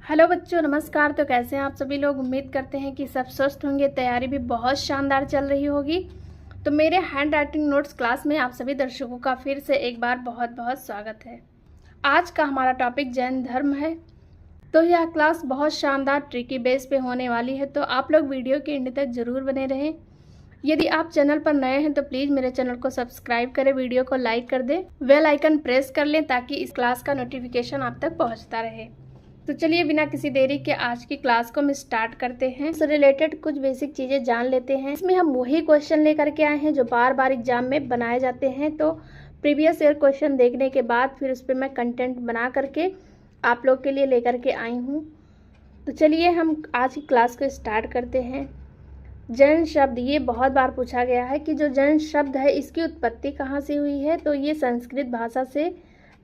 Hello बच्चों, नमस्कार। तो कैसे हैं आप सभी लोग। उम्मीद करते हैं कि सब स्वस्थ होंगे। तैयारी भी बहुत शानदार चल रही होगी। तो मेरे हैंड राइटिंग नोट्स क्लास में आप सभी दर्शकों का फिर से एक बार बहुत बहुत स्वागत है। आज का हमारा टॉपिक जैन धर्म है। तो यह क्लास बहुत शानदार ट्रिकी बेस पे होने वाली है, तो आप लोग वीडियो के एंड तक ज़रूर बने रहें। यदि आप चैनल पर नए हैं तो प्लीज़ मेरे चैनल को सब्सक्राइब करें, वीडियो को लाइक कर दें, बेल आइकन प्रेस कर लें ताकि इस क्लास का नोटिफिकेशन आप तक पहुंचता रहे। तो चलिए बिना किसी देरी के आज की क्लास को हम स्टार्ट करते हैं। इससे रिलेटेड कुछ बेसिक चीज़ें जान लेते हैं। इसमें हम वही क्वेश्चन लेकर के आए हैं जो बार बार एग्जाम में बनाए जाते हैं। तो प्रीवियस ईयर क्वेश्चन देखने के बाद फिर उस पर मैं कंटेंट बना करके आप लोग के लिए लेकर के आई हूँ। तो चलिए हम आज की क्लास को स्टार्ट करते हैं। जैन शब्द, ये बहुत बार पूछा गया है कि जो जैन शब्द है इसकी उत्पत्ति कहाँ से हुई है। तो ये संस्कृत भाषा से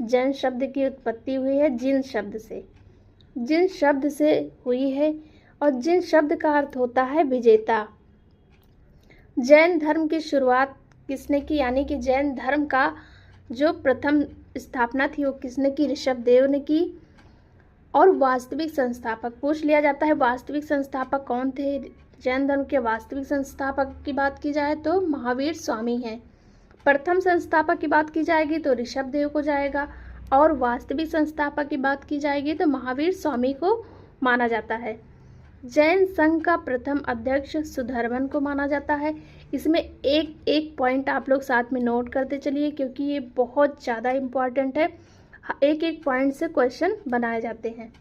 जैन शब्द की उत्पत्ति हुई है, जिन शब्द से। जिन शब्द से हुई है, और जिन शब्द का अर्थ होता है विजेता। जैन धर्म की शुरुआत किसने की, यानी कि जैन धर्म का जो प्रथम स्थापना थी वो किसने की, ऋषभदेव ने की। और वास्तविक संस्थापक पूछ लिया जाता है, वास्तविक संस्थापक कौन थे। जैन धर्म के वास्तविक संस्थापक की बात की जाए तो महावीर स्वामी हैं। प्रथम संस्थापक की बात की जाएगी तो ऋषभदेव को जाएगा, और वास्तविक संस्थापक की बात की जाएगी तो महावीर स्वामी को माना जाता है। जैन संघ का प्रथम अध्यक्ष सुधर्मन को माना जाता है। इसमें एक एक पॉइंट आप लोग साथ में नोट करते चलिए, क्योंकि ये बहुत ज़्यादा इम्पॉर्टेंट है। एक एक पॉइंट से क्वेश्चन बनाए जाते हैं।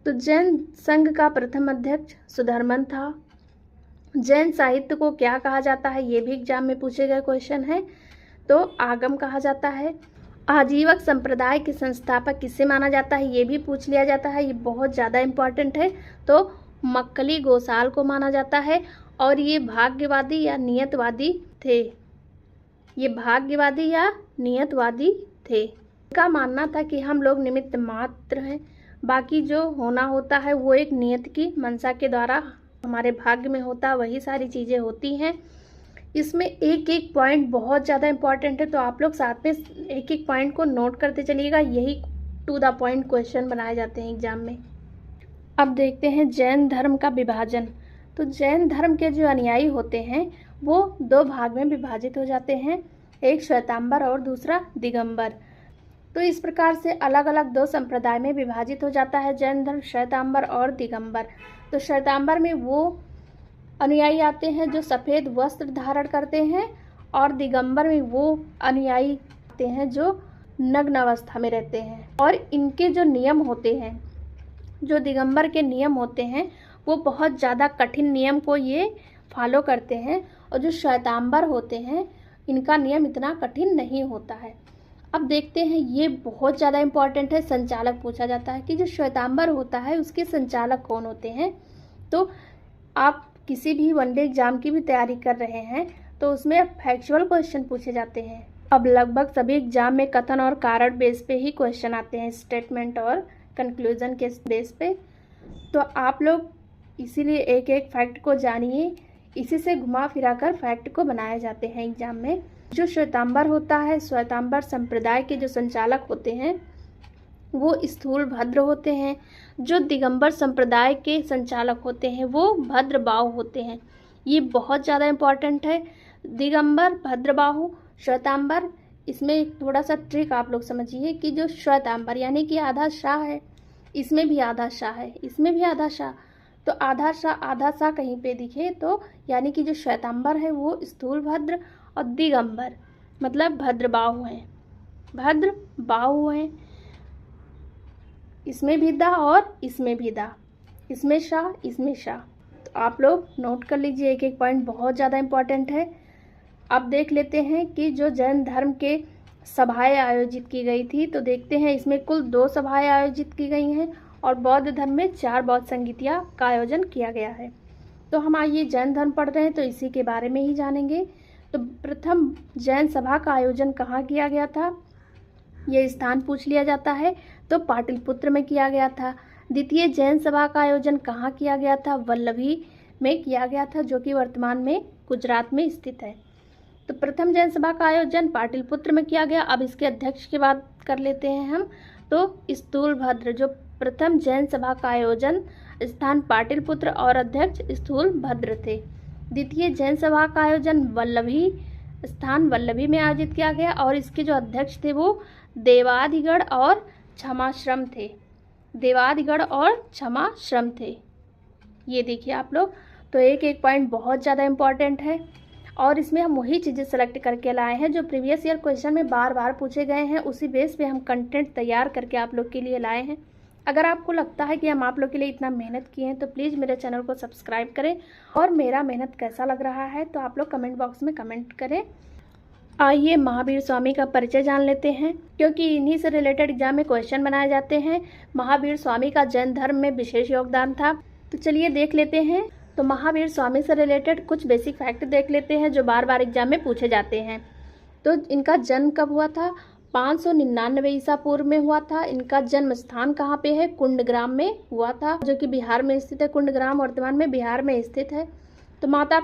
तो जैन संघ का प्रथम अध्यक्ष सुधर्मन था। जैन साहित्य को क्या कहा जाता है, ये भी एग्जाम में पूछे गए क्वेश्चन है। तो आगम कहा जाता है। आजीवक संप्रदाय के संस्थापक किसे माना जाता है, ये भी पूछ लिया जाता है। ये बहुत ज़्यादा इम्पॉर्टेंट है। तो मक्कली गोसाल को माना जाता है, और ये भाग्यवादी या नियतवादी थे। ये भाग्यवादी या नियतवादी थे। इनका मानना था कि हम लोग निमित्त मात्र हैं, बाकी जो होना होता है वो एक नियत की मंशा के द्वारा हमारे भाग्य में होता, वही सारी चीज़ें होती हैं। इसमें एक एक पॉइंट बहुत ज़्यादा इंपॉर्टेंट है, तो आप लोग साथ में एक एक पॉइंट को नोट करते चलिएगा। यही टू द पॉइंट क्वेश्चन बनाए जाते हैं एग्जाम में। अब देखते हैं जैन धर्म का विभाजन। तो जैन धर्म के जो अनुयायी होते हैं वो दो भाग में विभाजित हो जाते हैं, एक श्वेतांबर और दूसरा दिगंबर। तो इस प्रकार से अलग अलग दो संप्रदाय में विभाजित हो जाता है जैन धर्म, श्वेतांबर और दिगंबर। तो श्वेतांबर में वो अनुयायी आते हैं जो सफ़ेद वस्त्र धारण करते हैं, और दिगंबर में वो अनुयायी आते हैं जो नग्न अवस्था में रहते हैं। और इनके जो नियम होते हैं, जो दिगंबर के नियम होते हैं, वो बहुत ज़्यादा कठिन नियम को ये फॉलो करते हैं, और जो श्वेतांबर होते हैं इनका नियम इतना कठिन नहीं होता है। अब देखते हैं, ये बहुत ज़्यादा इम्पॉर्टेंट है। संचालक पूछा जाता है कि जो श्वेतांबर होता है उसके संचालक कौन होते हैं। तो आप किसी भी वनडे एग्जाम की भी तैयारी कर रहे हैं तो उसमें फैक्चुअल क्वेश्चन पूछे जाते हैं। अब लगभग सभी एग्जाम में कथन और कारण बेस पे ही क्वेश्चन आते हैं, स्टेटमेंट और कंक्लूजन के बेस पे। तो आप लोग इसीलिए एक एक फैक्ट को जानिए, इसी से घुमा फिरा कर फैक्ट को बनाए जाते हैं एग्जाम में। जो श्वेतांबर होता है, श्वेतांबर संप्रदाय के जो संचालक होते हैं वो स्थूल भद्र होते हैं। जो दिगंबर संप्रदाय के संचालक होते हैं वो भद्रबाहु होते हैं। ये बहुत ज़्यादा इम्पॉर्टेंट है। दिगंबर, भद्रबाहु, श्वेतांबर। इसमें थोड़ा सा ट्रिक आप लोग समझिए कि जो श्वेतांबर यानी कि आधा शाह है, इसमें भी आधा शाह है, इसमें भी आधा शाह। तो आधा शाह कहीं पे दिखे तो यानी कि जो श्वेतांबर है वो स्थूल भद्र, और दिगंबर मतलब भद्रबाहु हैं, भद्रबाहु हैं। इसमें भी दा और इसमें भी दा, इसमें शाह, इसमें शाह। तो आप लोग नोट कर लीजिए, एक एक पॉइंट बहुत ज़्यादा इम्पॉर्टेंट है। अब देख लेते हैं कि जो जैन धर्म के सभाएं आयोजित की गई थी, तो देखते हैं इसमें कुल 2 सभाएं आयोजित की गई हैं, और बौद्ध धर्म में 4 बौद्ध संगीतिया का आयोजन किया गया है। तो हम आइए जैन धर्म पढ़ रहे हैं तो इसी के बारे में ही जानेंगे। तो प्रथम जैन सभा का आयोजन कहाँ किया गया था, ये स्थान पूछ लिया जाता है, तो पाटलिपुत्र में किया गया था। द्वितीय जैन सभा का आयोजन कहाँ किया गया था, वल्लभी में किया गया था, जो कि वर्तमान में गुजरात में स्थित है। तो प्रथम जैन सभा का आयोजन पाटलिपुत्र में किया गया। अब इसके अध्यक्ष की बात कर लेते हैं हम। तो स्थूलभद्र, जो प्रथम जैन सभा का आयोजन स्थान पाटलिपुत्र और अध्यक्ष स्थूलभद्र थे। द्वितीय जैन सभा का आयोजन वल्लभी स्थान वल्लभी में आयोजित किया गया और इसके जो अध्यक्ष थे वो देवादिगढ़ और क्षमाश्रम थे। देवादिगढ़ और क्षमाश्रम थे। ये देखिए आप लोग, तो एक एक पॉइंट बहुत ज़्यादा इम्पॉर्टेंट है और इसमें हम वही चीज़ें सेलेक्ट करके लाए हैं जो प्रीवियस ईयर क्वेश्चन में बार बार पूछे गए हैं। उसी बेस पे हम कंटेंट तैयार करके आप लोग के लिए लाए हैं। अगर आपको लगता है कि हम आप लोग के लिए इतना मेहनत किए हैं तो प्लीज़ मेरे चैनल को सब्सक्राइब करें और मेरा मेहनत कैसा लग रहा है तो आप लोग कमेंट बॉक्स में कमेंट करें। आइए महावीर स्वामी का परिचय जान लेते हैं, क्योंकि इन्हीं से रिलेटेड एग्जाम में क्वेश्चन बनाए जाते हैं। महावीर स्वामी का जैन धर्म में विशेष योगदान था, तो चलिए देख लेते हैं। तो महावीर स्वामी से रिलेटेड कुछ बेसिक फैक्ट देख लेते हैं जो बार बार एग्जाम में पूछे जाते हैं। तो इनका जन्म कब हुआ था? 599 ईसा पूर्व में हुआ था। इनका जन्म स्थान कहाँ पे है? कुंडग्राम में हुआ था, जो कि बिहार में स्थित है। कुंडग्राम वर्तमान में बिहार में स्थित है। तो माता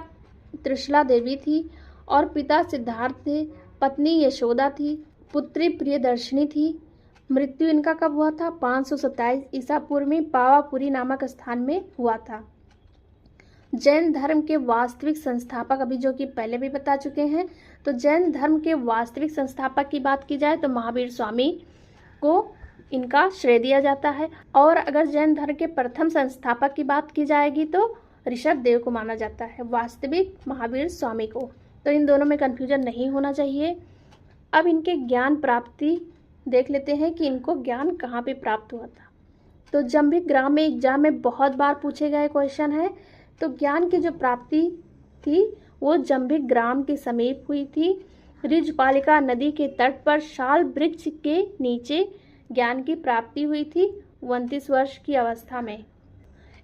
त्रिशला देवी थी और पिता सिद्धार्थ थे। पत्नी यशोदा थी। पुत्री प्रियदर्शनी थी। मृत्यु इनका कब हुआ था? 527 ईसा पूर्व में पावापुरी नामक स्थान में हुआ था। जैन धर्म के वास्तविक संस्थापक, अभी जो कि पहले भी बता चुके हैं, तो जैन धर्म के वास्तविक संस्थापक की बात की जाए तो महावीर स्वामी को इनका श्रेय दिया जाता है। और अगर जैन धर्म के प्रथम संस्थापक की बात की जाएगी तो ऋषभ देव को माना जाता है, वास्तविक महावीर स्वामी को। तो इन दोनों में कन्फ्यूजन नहीं होना चाहिए। अब इनके ज्ञान प्राप्ति देख लेते हैं कि इनको ज्ञान कहाँ पे प्राप्त हुआ था। तो जंभिक ग्राम में एग्जाम में बहुत बार पूछे गए क्वेश्चन है। तो ज्ञान की जो प्राप्ति थी वो जंभिक ग्राम के समीप हुई थी। ऋजपालिका नदी के तट पर शाल वृक्ष के नीचे ज्ञान की प्राप्ति हुई थी 29 वर्ष की अवस्था में।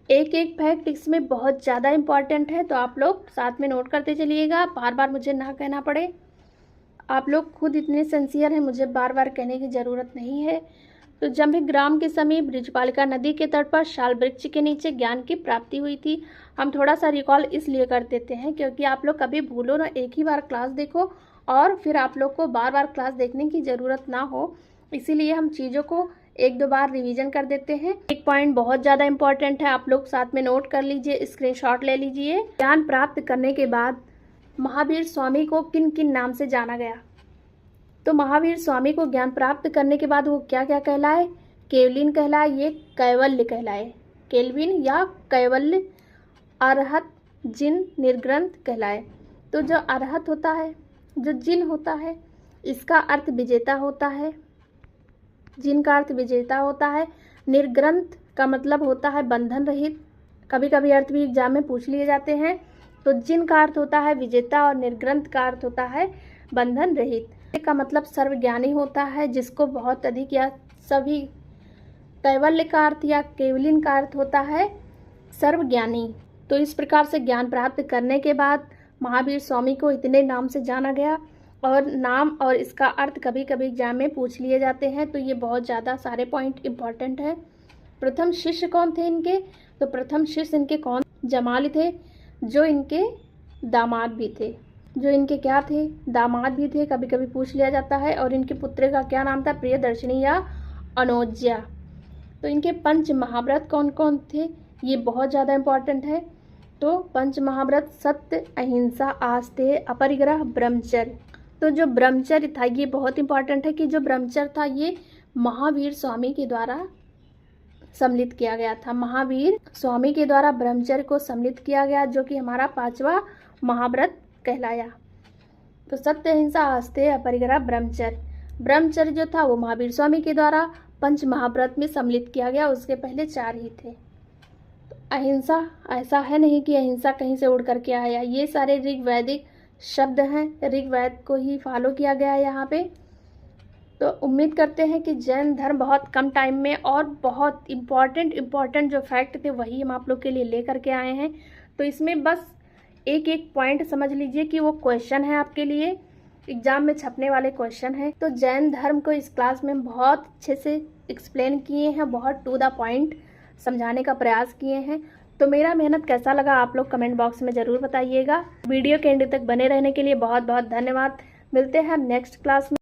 एक एक फैक्ट इसमें बहुत ज़्यादा इम्पॉर्टेंट है, तो आप लोग साथ में नोट करते चलिएगा, बार बार मुझे ना कहना पड़े। आप लोग खुद इतने सिंसियर हैं, मुझे बार बार कहने की ज़रूरत नहीं है। तो जंभिक ग्राम के समीप ऋजपालिका नदी के तट पर शाल वृक्ष के नीचे ज्ञान की प्राप्ति हुई थी। हम थोड़ा सा रिकॉल इसलिए कर देते हैं क्योंकि आप लोग कभी भूलो ना, एक ही बार क्लास देखो और फिर आप लोग को बार बार क्लास देखने की ज़रूरत ना हो, इसीलिए हम चीज़ों को एक दो बार रिवीजन कर देते हैं। एक पॉइंट बहुत ज़्यादा इंपॉर्टेंट है, आप लोग साथ में नोट कर लीजिए, स्क्रीनशॉट ले लीजिए। ज्ञान प्राप्त करने के बाद महावीर स्वामी को किन किन नाम से जाना गया? तो महावीर स्वामी को ज्ञान प्राप्त करने के बाद वो क्या क्या कहलाए? केवलिन कहलाए, ये कैवल्य कहलाए। केल्विन या कैवल्य। अरहत, जिन, निर्ग्रंथ कहलाए। तो जो अरहत होता है, जो जिन होता है, इसका अर्थ विजेता होता है। जिन का अर्थ विजेता होता है। निर्ग्रंथ का मतलब होता है बंधन रहित। कभी कभी अर्थ भी एग्जाम में पूछ लिए जाते हैं। तो जिन का अर्थ होता है विजेता और निर्ग्रंथ का अर्थ होता है बंधन रहित। का मतलब सर्वज्ञानी होता है, जिसको बहुत अधिक या सभी। कैवल्य का अर्थ या केवलिन का अर्थ होता है सर्वज्ञानी। तो इस प्रकार से ज्ञान प्राप्त करने के बाद महावीर स्वामी को इतने नाम से जाना गया और नाम और इसका अर्थ कभी कभी एग्जाम में पूछ लिए जाते हैं, तो ये बहुत ज़्यादा सारे पॉइंट इम्पॉर्टेंट है। प्रथम शिष्य कौन थे इनके? तो प्रथम शिष्य इनके कौन? जमाली थे, जो इनके दामाद भी थे। जो इनके क्या थे? दामाद भी थे, कभी कभी पूछ लिया जाता है। और इनके पुत्र का क्या नाम था? प्रियदर्शनी या अनोज्या। तो इनके पंच महाव्रत कौन कौन थे? ये बहुत ज़्यादा इम्पॉर्टेंट है। तो पंच महाव्रत सत्य, अहिंसा, आस्तेय, अपरिग्रह, ब्रह्मचर्य। तो जो ब्रह्मचर्य था ये बहुत इंपॉर्टेंट है कि जो ब्रह्मचर्य था ये महावीर स्वामी के द्वारा सम्मिलित किया गया था। महावीर स्वामी के द्वारा ब्रह्मचर्य को सम्मिलित किया गया, जो कि हमारा 5वां महाव्रत कहलाया। तो सत्य, अहिंसा, आस्तेय, अपरिग्रह, ब्रह्मचर्य। ब्रह्मचर्य जो था वो महावीर स्वामी के द्वारा पंच महाव्रत में सम्मिलित किया गया, उसके पहले 4 ही थे। तो अहिंसा, ऐसा है नहीं कि अहिंसा कहीं से उड़ करके आया, ये सारे ऋग्वैदिक शब्द हैं, ऋग्वेद को ही फॉलो किया गया है यहाँ पे। तो उम्मीद करते हैं कि जैन धर्म बहुत कम टाइम में और बहुत इम्पॉर्टेंट जो फैक्ट थे वही हम आप लोग के लिए लेकर के आए हैं। तो इसमें बस एक एक पॉइंट समझ लीजिए कि वो क्वेश्चन है आपके लिए, एग्जाम में छपने वाले क्वेश्चन है। तो जैन धर्म को इस क्लास में बहुत अच्छे से एक्सप्लेन किए हैं, बहुत टू द पॉइंट समझाने का प्रयास किए हैं। तो मेरा मेहनत कैसा लगा आप लोग कमेंट बॉक्स में ज़रूर बताइएगा। वीडियो के एंड तक बने रहने के लिए बहुत बहुत धन्यवाद। मिलते हैं नेक्स्ट क्लास में।